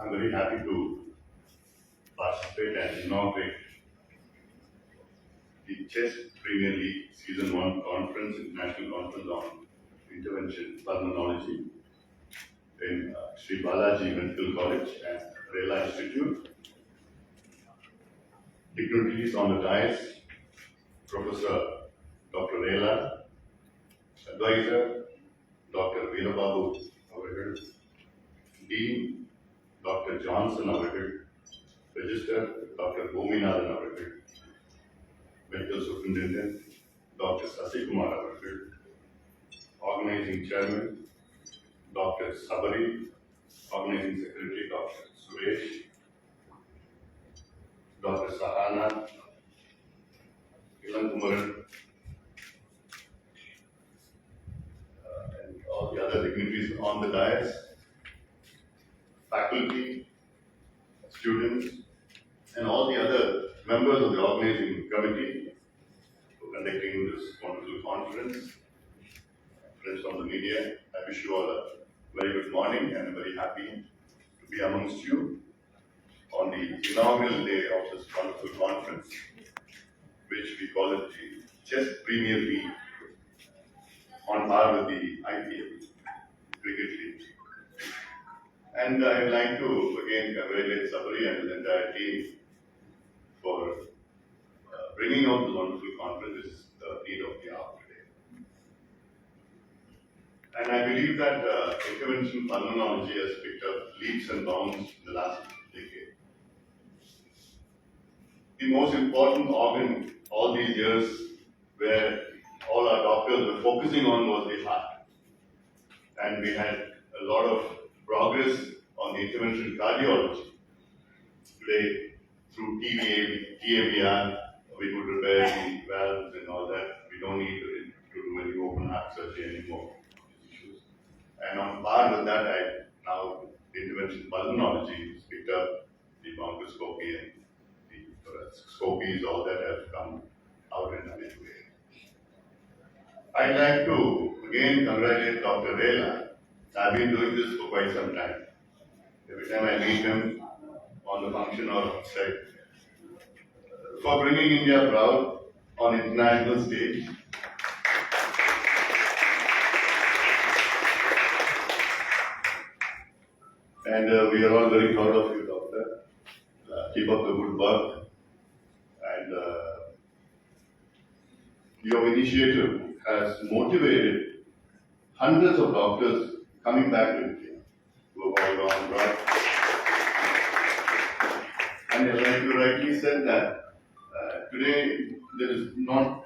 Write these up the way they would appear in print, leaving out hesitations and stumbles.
I'm very happy to participate and inaugurate the Chess Premier League Season 1 Conference, International Conference on Intervention Pulmonology in Sri Balaji Medical College and Rela Institute. Dignitaries on the dais, Professor Dr. Rela, Advisor Dr. Veerababu Avargal, Dean Dr. Johnson Avargal, Register Dr. Gominathan Avargal, Medical Superintendent Dr. Sasikumar Avargal, Organizing Chairman Dr. Sabari, Organizing Secretary Dr. Suresh, Dr. Sahana, Ilan Kumaran, and all the other dignitaries on the dais, faculty, students, and all the other members of the organizing committee for conducting this wonderful conference. Friends from the media, I wish you all a very good morning and I'm very happy to be amongst you on the inaugural day of this wonderful conference, which we call it the Chess Premier League, on par with the IPL, Cricket League. And I'd like to again congratulate Sabari and his entire team for bringing out this wonderful conference. This is the need of the hour today. And I believe that intervention pulmonology has picked up leaps and bounds in the last decade. The most important organ all these years where all our doctors were focusing on was the heart. And we had a lot of progress on the intervention cardiology. Today, through TAVR, we could repair the valves and all that. We don't need to do any open heart surgery anymore. And on par with that, now intervention pulmonology has picked up the bronchoscopy and the scopies, all that have come out in a big way. I'd like to again congratulate Dr. Rela. I've been doing this for quite some time. Every time I meet him on the function or outside, for bringing India proud on international stage. And we are all very proud of you, Doctor. Keep up the good work. And your initiative has motivated hundreds of doctors coming back to India who have all gone abroad. And like you rightly said that today there's no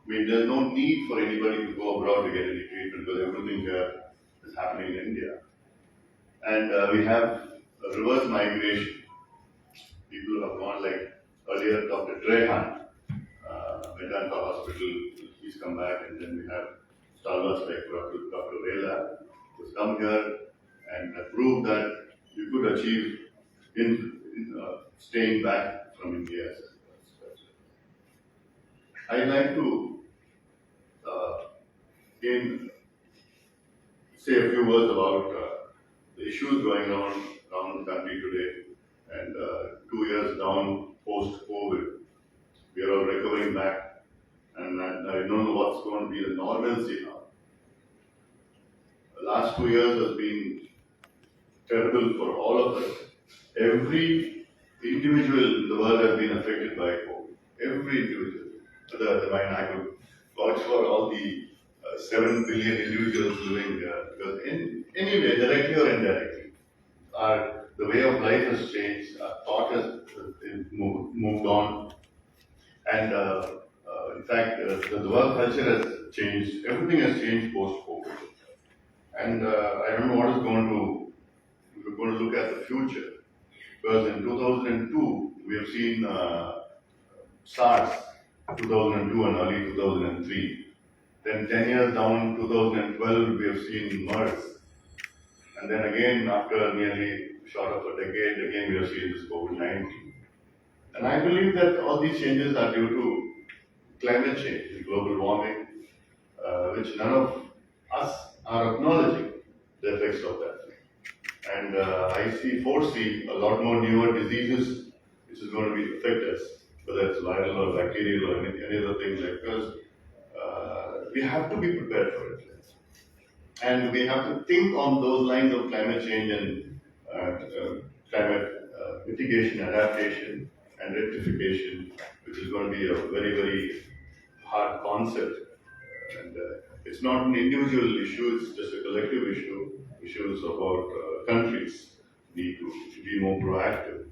need for anybody to go abroad to get any treatment because everything here is happening in India. And we have a reverse migration. People have gone like earlier, Dr. Trehan, Vedanta Hospital, he's come back, and then we have stalwarts like Dr. Rela, who's come here and proved that you could achieve in staying back from India. I'd like to say a few words about the issues going on around the country today. And 2 years down post-COVID, we are all recovering back, and I don't know what's going to be the normalcy now. The last 2 years has been terrible for all of us. Every individual in the world has been affected by COVID. Every individual. I could vouch for all the 7 billion individuals living there, because anyway, directly or indirectly, the way of life has changed, our thought has moved on, and in fact, the work culture has changed. Everything has changed post-COVID, and I don't know what is going to. We're going to look at the future, because in 2002 we have seen SARS, 2002 and early 2003. Then 10 years down, 2012, we have seen MERS. And then again, after nearly short of a decade, again we have seen this COVID-19. And I believe that all these changes are due to climate change, global warming, which none of us are acknowledging the effects of that. and foresee a lot more newer diseases which is going to be affect us, whether it's viral or bacterial or any other things like this. We have to be prepared for it. And we have to think on those lines of climate change and climate mitigation, adaptation, and rectification, which is going to be a very, very hard concept. And it's not an individual issue, it's just a collective issue. Issues about countries need to be more proactive.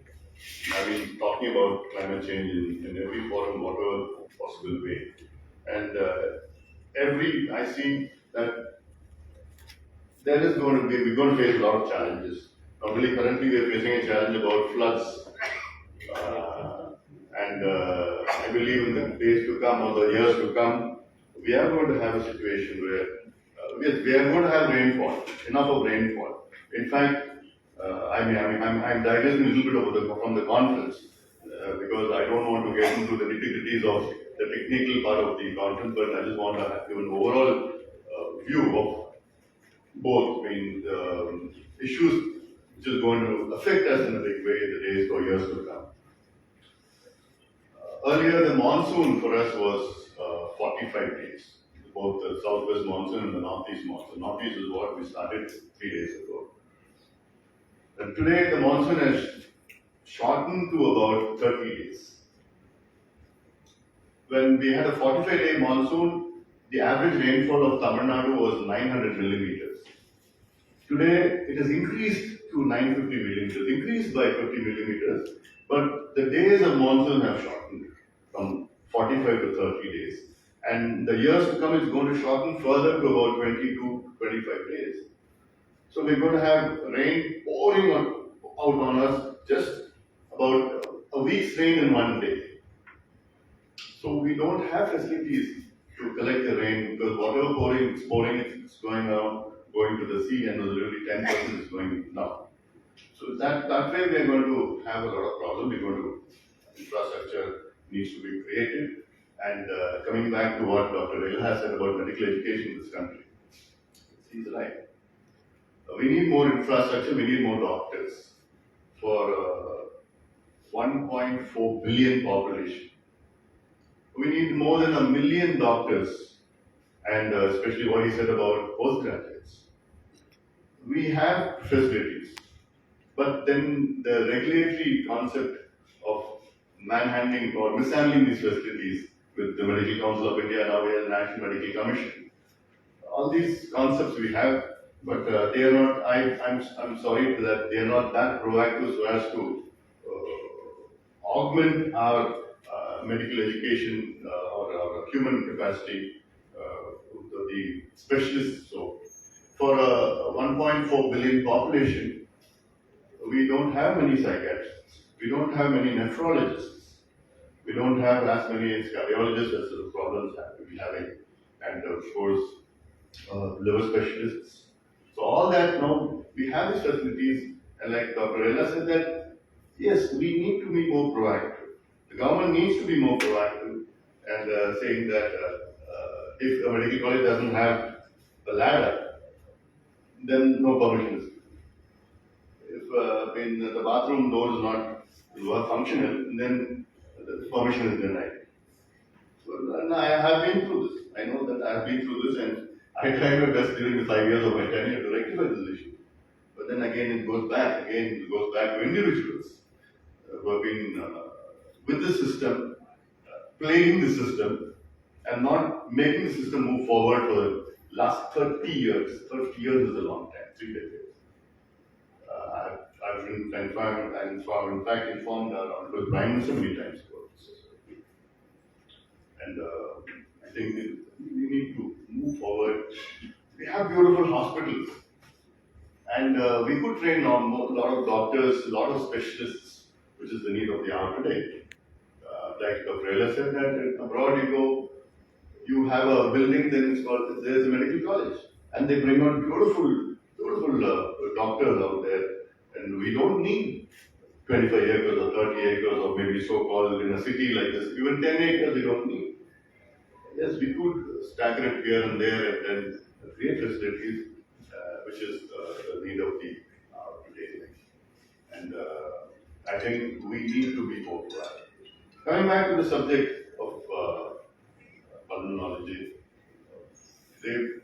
I've been talking about climate change in every forum, whatever possible way. And I see that we're going to face a lot of challenges. Normally, currently, we're facing a challenge about floods. And I believe in the days to come or the years to come, we are going to have a situation where yes, we are going to have rainfall, enough of rainfall. In fact, I'm digressing a little bit from the conference because I don't want to get into the nitty-gritties of the technical part of the conference, but I just want to give an overall view of both, issues which is going to affect us in a big way in the days or years to come. Earlier, the monsoon for us was 45 days, both the southwest monsoon and the northeast monsoon. Northeast is what we started 3 days ago. And today, the monsoon has shortened to about 30 days. When we had a 45-day monsoon, the average rainfall of Tamil Nadu was 900 millimeters. Today, it has increased to 950 millimeters, increased by 50 millimeters, but the days of monsoon have shortened from 45 to 30 days. And the years to come is going to shorten further to about 20 to 25 days. So we're going to have rain pouring out on us just about a week's rain in one day. So we don't have facilities to collect the rain because whatever pouring, it's going out, going to the sea, and literally 10% is going down. So that way we are going to have a lot of problems. Infrastructure needs to be created. And coming back to what Dr. Vela has said about medical education in this country, he's right. We need more infrastructure, we need more doctors for 1.4 billion population. We need more than 1 million doctors, and especially what he said about postgraduates. We have facilities, but then the regulatory concept of manhandling or mishandling these facilities with the Medical Council of India, now we have the National Medical Commission. All these concepts we have, but they are not, I'm sorry that they are not that proactive so as to augment our medical education or our human capacity, the specialists. So, for a 1.4 billion population, we don't have many psychiatrists, we don't have many nephrologists, we don't have as many cardiologists as the problems that we're having, and of course, liver specialists. So all that now we have these facilities, and like Dr. Ella said that yes, we need to be more proactive. The government needs to be more proactive, and saying that if a medical college doesn't have a ladder, then no permission is given. If the bathroom door is not functional, then the permission is denied. So and I have been through this. I know that I have been through this, and I tried my best during the 5 years of my tenure to rectify this issue. But then again, it goes back to individuals who have been with the system, playing the system, and not making the system move forward for the last 30 years. 30 years is a long time, 3 decades. I've been in fact informed our Honorable Prime Minister many times about this. And I think we need to move forward. We have beautiful hospitals, and we could train a lot of doctors, a lot of specialists, which is the need of the hour today. Like Dr. Ella said that abroad you go, you have a building, then there's a medical college, and they bring out beautiful doctors out there, and we don't need 25 acres or 30 acres or maybe so-called in a city like this, even 10 acres we don't need. Yes, we could stagger it here and there and then create facilities, which is the need of the hour today. And I think we need to be more proactive. Coming back to the subject of pulmonology, the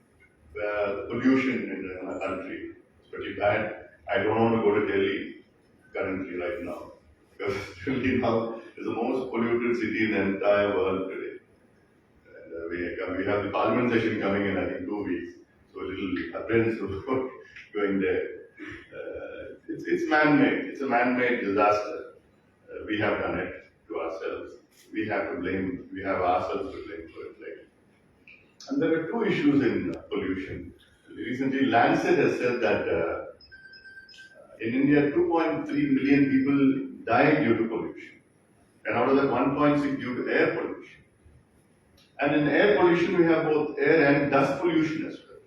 pollution in our country is pretty bad. I don't want to go to Delhi currently right now because Delhi now is the most polluted city in the entire world today. And we have the parliament session coming in, I think, 2 weeks. So a little apprehensive about going there. It's man-made. It's a man-made disaster. We have done it to ourselves. We have to blame. We have ourselves to blame for it. Like. And there are two issues in pollution. Recently, Lancet has said that in India, 2.3 million people die due to pollution, and out of that, 1.6 due to air pollution. And in air pollution, we have both air and dust pollution as well.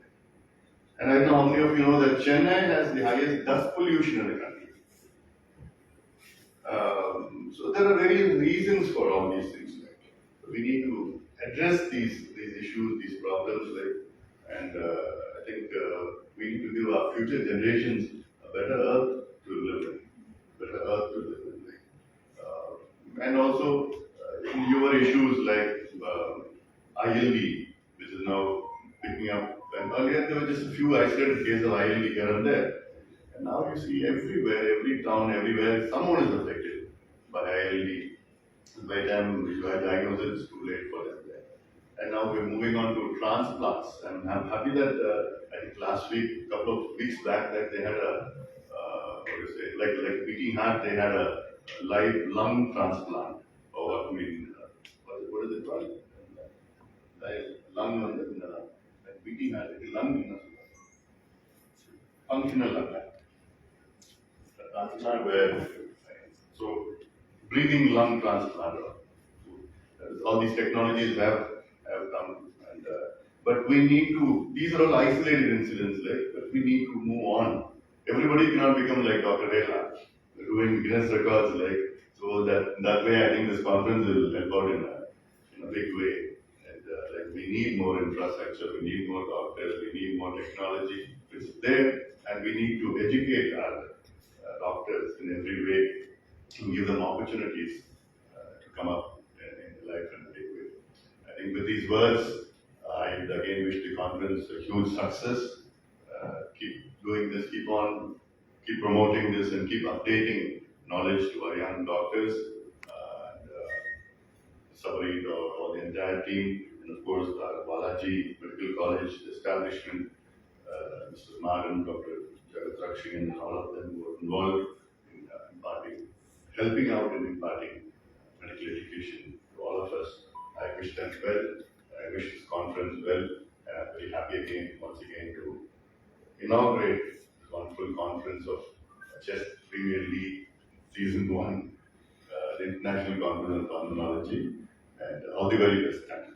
And I don't know how many of you know that Chennai has the highest dust pollution in the country. So there are various reasons for all these things. Like, we need to address these issues, these problems, like, and I think we need to give our future generations a better earth to live in, better earth to live in. Like, and also newer issues like ILD, which is now picking up. And earlier there were just a few isolated cases of ILD here and there. And now you see everywhere, every town, everywhere, someone is affected by ILD. By the time you are diagnosed, it's too late for them there. And now we're moving on to transplants. And I'm happy that I think last week, a couple of weeks back, that they had a, what do you say, like Beating Heart, they had a live lung transplant. Or what I mean, what is it called? Live lung, like Beating Heart, lung, functional lung. Transplant where, so breathing lung transplant. All these technologies have come, and, but we need to. These are all isolated incidents, like, but we need to move on. Everybody cannot become like Dr. Rela, doing Guinness records, like, so that way. I think this conference will help out in a big way. And like, we need more infrastructure, we need more doctors, we need more technology. It's there, and we need to educate our doctors in every way and give them opportunities to come up in life in a big way. I think with these words, I again wish the conference a huge success. Keep doing this, keep promoting this, and keep updating knowledge to our young doctors, and Sabarit or the entire team, and of course Balaji Medical College establishment, Mr. Maran, Dr. Jagat Rakshi, and all of them who are involved in imparting, helping out in imparting medical education to all of us. I wish them well. I wish this conference well. And I'm very happy again, once again, to inaugurate this wonderful conference of Chess Premier League Season 1, the International Conference on Pulmonology. And all the very best. Thank you.